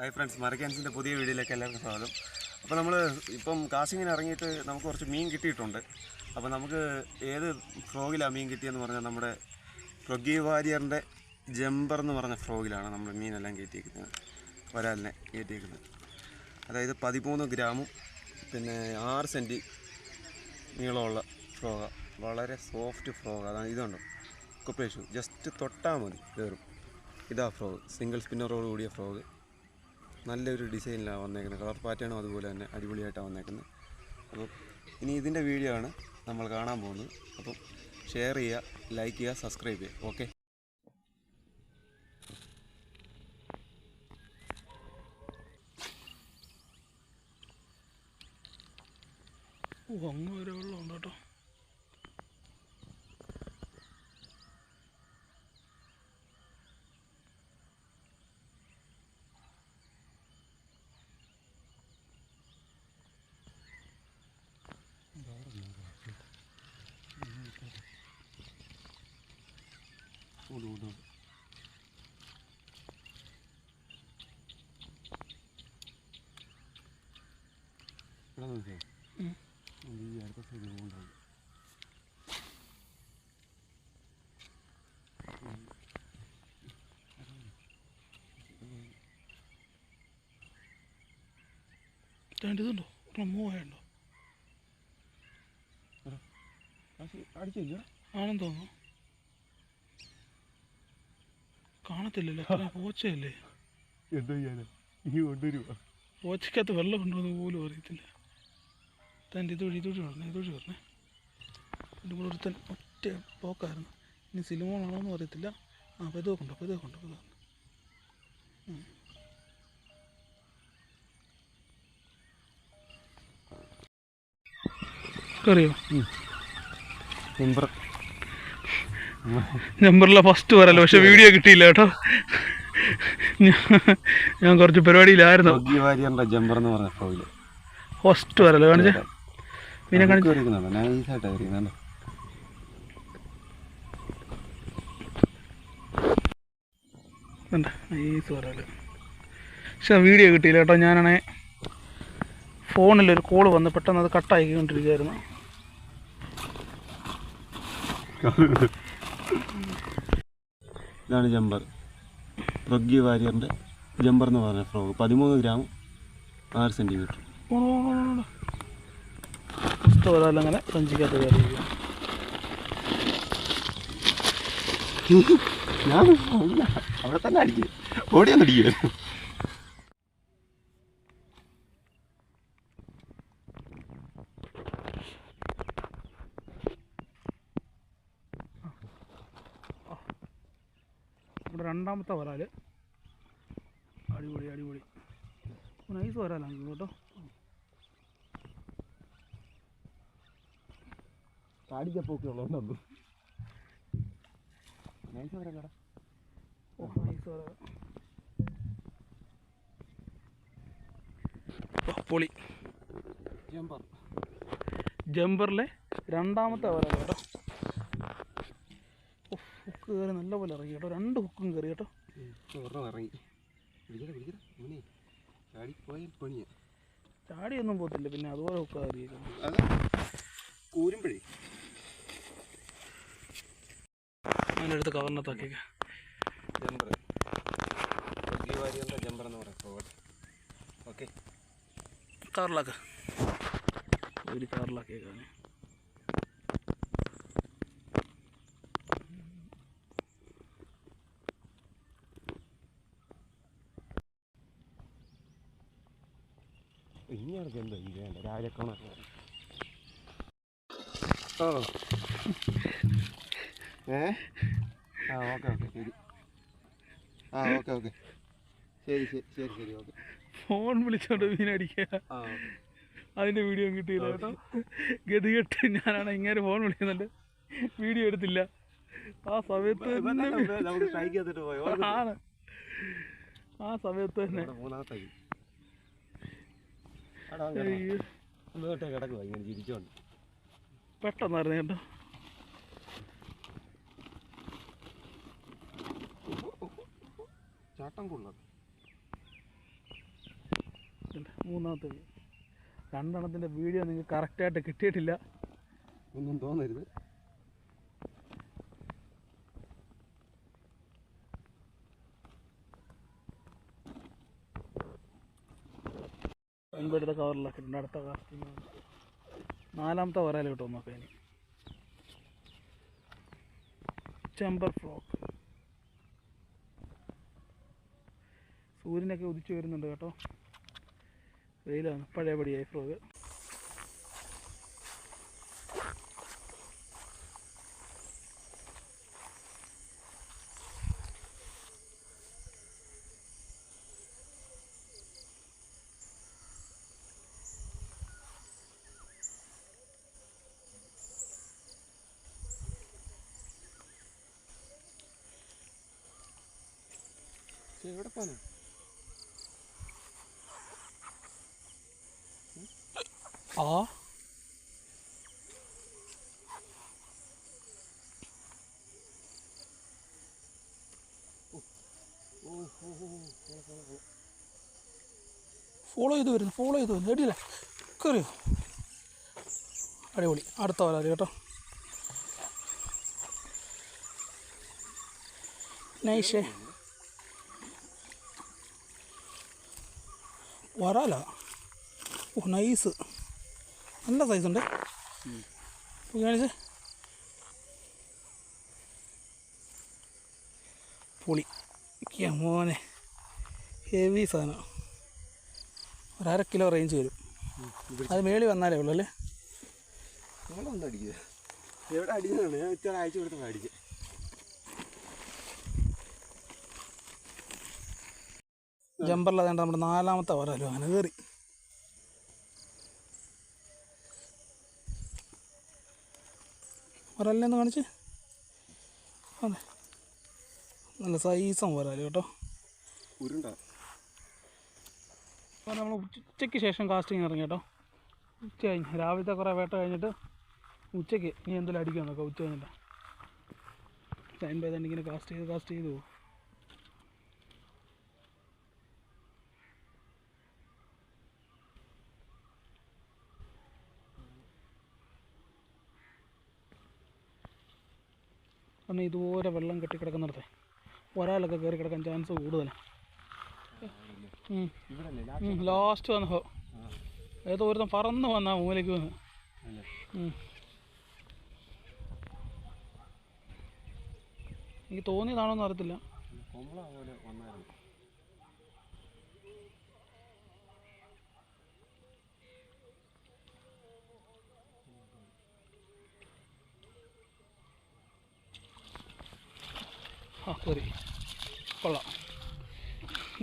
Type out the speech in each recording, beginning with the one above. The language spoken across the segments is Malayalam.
ഹായ് ഫ്രണ്ട്സ്, മരക്കാൻസിൻ്റെ പുതിയ വീഡിയോയിലേക്ക് എല്ലാവർക്കും സ്വാഗതം. അപ്പോൾ നമ്മൾ ഇപ്പം കാസ്റ്റിങ്ങിന് ഇറങ്ങിയിട്ട് നമുക്ക് കുറച്ച് മീൻ കിട്ടിയിട്ടുണ്ട്. അപ്പോൾ നമുക്ക് ഏത് ഫ്രോഗിലാണ് മീൻ കിട്ടിയെന്ന് പറഞ്ഞാൽ നമ്മുടെ പ്രൊഗ്ഗി വാരിയറിൻ്റെ ജമ്പർ എന്ന് പറഞ്ഞ ഫ്രോഗിലാണ് നമ്മൾ മീനെല്ലാം കയറ്റിയിരിക്കുന്നത്, വരാലിനെ കയറ്റിയിരിക്കുന്നത്. അതായത് 13 ഗ്രാമും പിന്നെ 6 സെൻറ്റി നീളമുള്ള ഫ്രോഗ, വളരെ സോഫ്റ്റ് ഫ്രോഗ്. അതാണ് ഇതുണ്ട് കൊപ്പേഷു, ജസ്റ്റ് തൊട്ടാൽ മതി കയറും. ഇതാ ഫ്രോഗ്, സിംഗിൾ സ്പിന്നറോട് കൂടിയ ഫ്രോഗ്. നല്ലൊരു ഡിസൈനിലാണ് വന്നേക്കുന്നത്, കളർ പാറ്റേണും അതുപോലെ തന്നെ അടിപൊളിയായിട്ടാണ് വന്നേക്കുന്നത്. അപ്പം ഇനി ഇതിൻ്റെ വീഡിയോ ആണ് നമ്മൾ കാണാൻ പോകുന്നത്. അപ്പം ഷെയർ ചെയ്യുക, ലൈക്ക് ചെയ്യുക, സബ്സ്ക്രൈബ് ചെയ്യുക. ഓക്കെ. അങ്ങ് വരെ വെള്ളമുണ്ട് കേട്ടോ. ഈ അടുത്ത സൈഡ് ഉണ്ടാവും. ഇതുണ്ടോ മൂവായുണ്ടോ അടിച്ചില്ല ആണെന്ന് തോന്നുന്നു. കാണത്തില്ലല്ലോ, പോച്ചയല്ലേ. എന്താ ചെയ്യാനാ ഇനി കൊണ്ടുവരുക? പോച്ചക്കകത്ത് വെള്ളം ഉണ്ടോയെന്ന് പോലും അറിയത്തില്ല. തൻ്റെ ഇതൊഴി പറഞ്ഞേ എൻ്റെ കൂടെ ഒരുത്തൻ ഒറ്റ പോക്കായിരുന്നു. ഇനി സിലിമോണാണോന്നും അറിയത്തില്ല. അപ്പോൾ ഇതൊക്കെ ഉണ്ടോ അറിയോ? നമ്പറിലെ ഫസ്റ്റ് വരല്ലോ, പക്ഷെ വീഡിയോ കിട്ടിയില്ല കേട്ടോ. ഞാൻ കുറച്ച് പരിപാടിയിലായിരുന്നു. ജമ്പർ എന്ന് പറഞ്ഞ ഫ്രോഗില് ഫസ്റ്റ് വരല്ലോ കാണിച്ചേ. പിന്നെ കാണിച്ചു നൈസ് വരല്ലോ, പക്ഷെ വീഡിയോ കിട്ടിയില്ല കേട്ടോ. ഞാനാണേ ഫോണിലൊരു കോള് വന്ന് പെട്ടെന്ന് അത് കട്ടായിക്കൊണ്ടിരിക്കുകയായിരുന്നു. ഇതാണ് ജമ്പർ, പ്രൊഗ്ഗി വാരിയറിൻ്റെ ജമ്പർ എന്ന് പറഞ്ഞ ഫ്രോഗ്. 13 ഗ്രാമും 6 സെൻറ്റിമീറ്റർ. അങ്ങനെ സഞ്ചിക്കാത്ത കയറിയിരിക്കുക. ഞാൻ അവിടെ തന്നെ അടിക്കുക, ഓടിയൊന്നടിക്കുക. നമ്മുടെ രണ്ടാമത്തെ വരാല് അടിപൊളി നൈസ് വരാലാണ് കേട്ടോ. കാടിക്കപ്പൊക്കെ ഉള്ളതുകൊണ്ടൊന്നും നൈസ് വരാലടാ. നൈസ് വരാ പൊളി. ജമ്പറിലെ രണ്ടാമത്തെ വരാല് കേട്ടോ. ഹുക്ക് കയറി നല്ലപോലെ ഇറങ്ങി കേട്ടോ. 2 ഹുക്കും കയറി കേട്ടോ. ചാടിയൊന്നും പോകത്തില്ല, പിന്നെ അതുപോലെ ഹുക്ക് കയറിയിരിക്കുന്നു. കൂരുമ്പഴേ അതിനടുത്ത് കവറിനകത്താക്കിയേക്ക. ജമ്പർ, പ്രൊഗ്ഗി വാരിയറിൻ്റെ ജമ്പർ എന്ന് പറയാം ഫ്രോഗ്. ഓക്കെ, കാറിലാക്ക, ഒരു കാറിലാക്കിയേക്കാണ്. ഇനിയാണ് എന്താ ഈ വേണ്ട രാവിലെ കാണാൻ. ഓക്കെ ശരി. ഓക്കെ ശരി ഓക്കെ. ഫോൺ വിളിച്ചോണ്ട് മീനടിക്കുക, അതിൻ്റെ വീഡിയോ കിട്ടിയില്ല കേട്ടോ. ഗതികെട്ട് ഞാനാണ് ഇങ്ങനെ ഫോൺ വിളിക്കുന്നുണ്ട്, വീഡിയോ എടുത്തില്ല. ആ സമയത്ത് ആണ്, ആ സമയത്ത് തന്നെ കിടക്കുക ഇങ്ങനെ ചിരിച്ചോണ്ട്. പെട്ടെന്നായിരുന്നു കേട്ടോ. ചാട്ടം കൊള്ളാം. മൂന്നാമത്തെ മീൻ. രണ്ടെണ്ണത്തിൻ്റെ വീഡിയോ നിങ്ങൾക്ക് കറക്റ്റായിട്ട് കിട്ടിയിട്ടില്ല, ഒന്നും തോന്നരുത്. മുൻപെടുത്ത കവറിലാക്കിയിട്ടുണ്ട്. അടുത്ത കാസ്റ്റിംഗ് നാലാമത്തെ വരാൽ കിട്ടും നോക്കാം. ഇനി ചെമ്പർ ഫ്രോക്ക്. സൂര്യനൊക്കെ ഉദിച്ചു വരുന്നുണ്ട് കേട്ടോ, വെയിലാണ്. പഴയപടിയായി ഫ്രോഗ്. എവിടെ പോകാനാ? ആ ഫോളോ ചെയ്ത് വരുന്നു എടിയില്ല കയറിയോ? അടിപൊളി. അടുത്ത വരാല് കേട്ടോ, നൈഷേ വരാല. ഓ നൈസ്, നല്ല സൈസ് ഉണ്ട്. കാണിച്ച് പൊളി മോനെ, ഹെവി സാധനം. 1/2 കിലോ റേഞ്ച് വരും. അത് മേളി വന്നാലേ ഉള്ളൂ അല്ലേ? ഒന്നും അടിക്കുക. എവിടെ അടിക്കുന്നതാണ്? ഞാൻ ഇത്ര അയച്ചു കൊടുത്ത് അടിക്കുക. ജമ്പറിലതേണ്ട നമ്മുടെ നാലാമത്തെ വരാലും അങ്ങനെ കയറി. വരാലിനെന്ന് കാണിച്ച്. അതെ, നല്ല സൈസും വരാല് കേട്ടോ. അപ്പോൾ നമ്മൾ ഉച്ചയ്ക്ക് ശേഷം കാസ്റ്റിംഗ് ഇറങ്ങി കേട്ടോ. ഉച്ച കഴിഞ്ഞ് രാവിലത്തെ കുറേ വേട്ട കഴിഞ്ഞിട്ട് ഉച്ചയ്ക്ക് ഇനി എന്തെങ്കിലും അടിക്കാൻ നോക്കാം. ഉച്ച കഴിഞ്ഞിട്ട് ടൈം പോയതുകൊണ്ട് ഇങ്ങനെ കാസ്റ്റ് ചെയ്ത് പോകും. കാരണം ഇതുപോലെ വെള്ളം കെട്ടിക്കിടക്കുന്നിടത്തെ ഒരാളൊക്കെ കയറി കിടക്കാൻ ചാൻസ് കൂടുതലാണ്. ലാസ്റ്റ് വന്നപ്പോൾ ഏതോ ഒരുത്തം പറന്ന് വന്നാ മൂലയ്ക്ക് വന്ന്. എനിക്ക് തോന്നിയതാണോന്ന് അറിയത്തില്ല. ആ കയറി, കൊള്ളാം.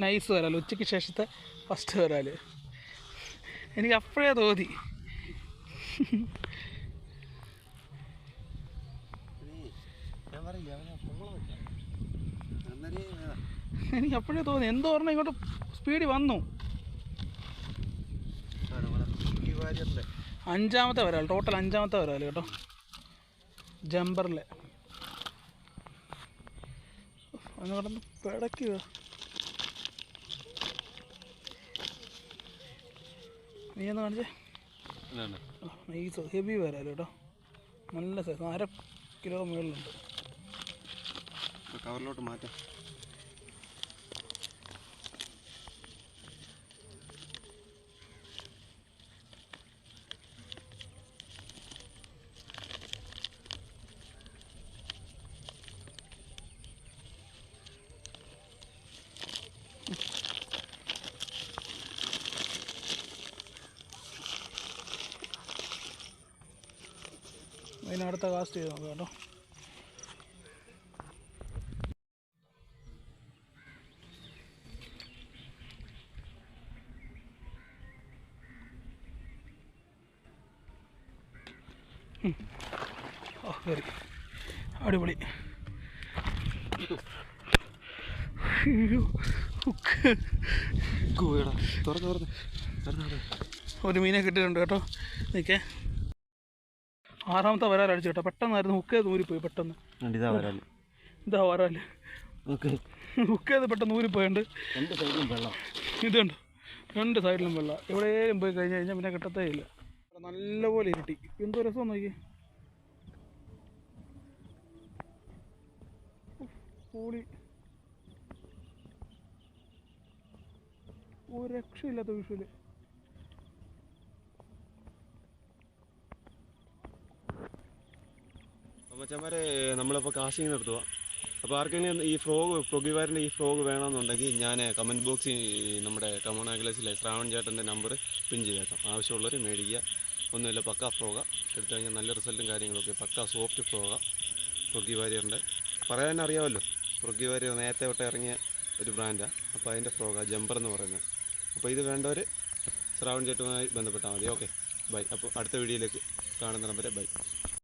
നൈസ് വരാൽ, ഉച്ചയ്ക്ക് ശേഷത്തെ ഫസ്റ്റ് വരാൽ. എനിക്ക് അപ്പോഴേ തോന്നി. എനിക്ക് അപ്പോഴേ തോന്നി, എന്തോ പറഞ്ഞാൽ ഇങ്ങോട്ട് സ്പീഡിൽ വന്നു. 5ാമത്തെ വരാൽ, ടോട്ടൽ 5ാമത്തെ വരാൽ കേട്ടോ, ജമ്പറിലെ. ഒന്ന് കിടന്ന് പിടയ്ക്കുക. നീ ഒന്ന് കാണിച്ചേ. നൈസ് ഹെവി വരാൽ കേട്ടോ, നല്ല സൈസ്. 1/2 കിലോ മുകളിലുണ്ട്. കവറിലോട്ട് മാറ്റാം. അതിനടുത്ത കാസ്റ്റ് ചെയ്ത് നോക്കാം കേട്ടോ. കയറി, അടിപൊളി. ഒരു മീനെ കിട്ടിയിട്ടുണ്ട് കേട്ടോ. നിൽക്കേ, 6ാമത്തെ വരാൽ അടിച്ചു കേട്ടോ. പെട്ടെന്നായിരുന്നു ഹുക്ക് ചെയ്ത് ഊരിപ്പോയി പെട്ടെന്ന്. ഇതാ വരാൽ ഹുക്ക് ചെയ്ത് പെട്ടെന്ന് ഊരിപ്പോയുണ്ട്. ഇതുണ്ട് രണ്ട് സൈഡിലും വെള്ളം. എവിടെയെങ്കിലും പോയി കഴിഞ്ഞ് കഴിഞ്ഞാൽ പിന്നെ കിട്ടത്തേ ഇല്ല. നല്ലപോലെ ഇരുട്ടി. എന്തോ രസം നോക്കി. കൂടി ഒരു രക്ഷയില്ലാത്ത വിഷുവില്. മച്ചന്മാരെ നമ്മളിപ്പോൾ കാശിങ് നിർത്തുക. അപ്പോൾ ആർക്കെങ്കിലും ഈ പ്രൊഗിവാരിൻ്റെ ഈ ഫ്രോഗ് വേണമെന്നുണ്ടെങ്കിൽ ഞാൻ കമൻറ്റ് ബോക്സിൽ നമ്മുടെ കമോൺ ആംഗ്ലേഴ്സിലെ ശ്രാവൺ ചേട്ടൻ്റെ നമ്പർ പിൻ ചെയ്തേക്കാം. ആവശ്യമുള്ളവർ മേടിക്കുക. ഒന്നുമില്ല, പക്ക ഫ്രോഗ എടുത്തു കഴിഞ്ഞാൽ നല്ല റിസൾട്ടും കാര്യങ്ങളൊക്കെ. പക്ക സോഫ്റ്റ് ഫ്രോഗ പ്രൊഗിവാരിയറിൻ്റെ. പറയാൻ അറിയാമല്ലോ, പ്രൊഗിവാരിയർ നേരത്തെ തൊട്ട് ഇറങ്ങിയ ഒരു ബ്രാൻഡാണ്. അപ്പോൾ അതിൻ്റെ ഫ്രോഗ ജമ്പർ എന്ന് പറയുന്നത്. അപ്പോൾ ഇത് വേണ്ടവർ ശ്രാവൺ ചേട്ടുമായി ബന്ധപ്പെട്ടാൽ മതി. Okay, bye. അപ്പോൾ അടുത്ത വീഡിയോയിലേക്ക് കാണുന്നിടം വരെ ബൈ.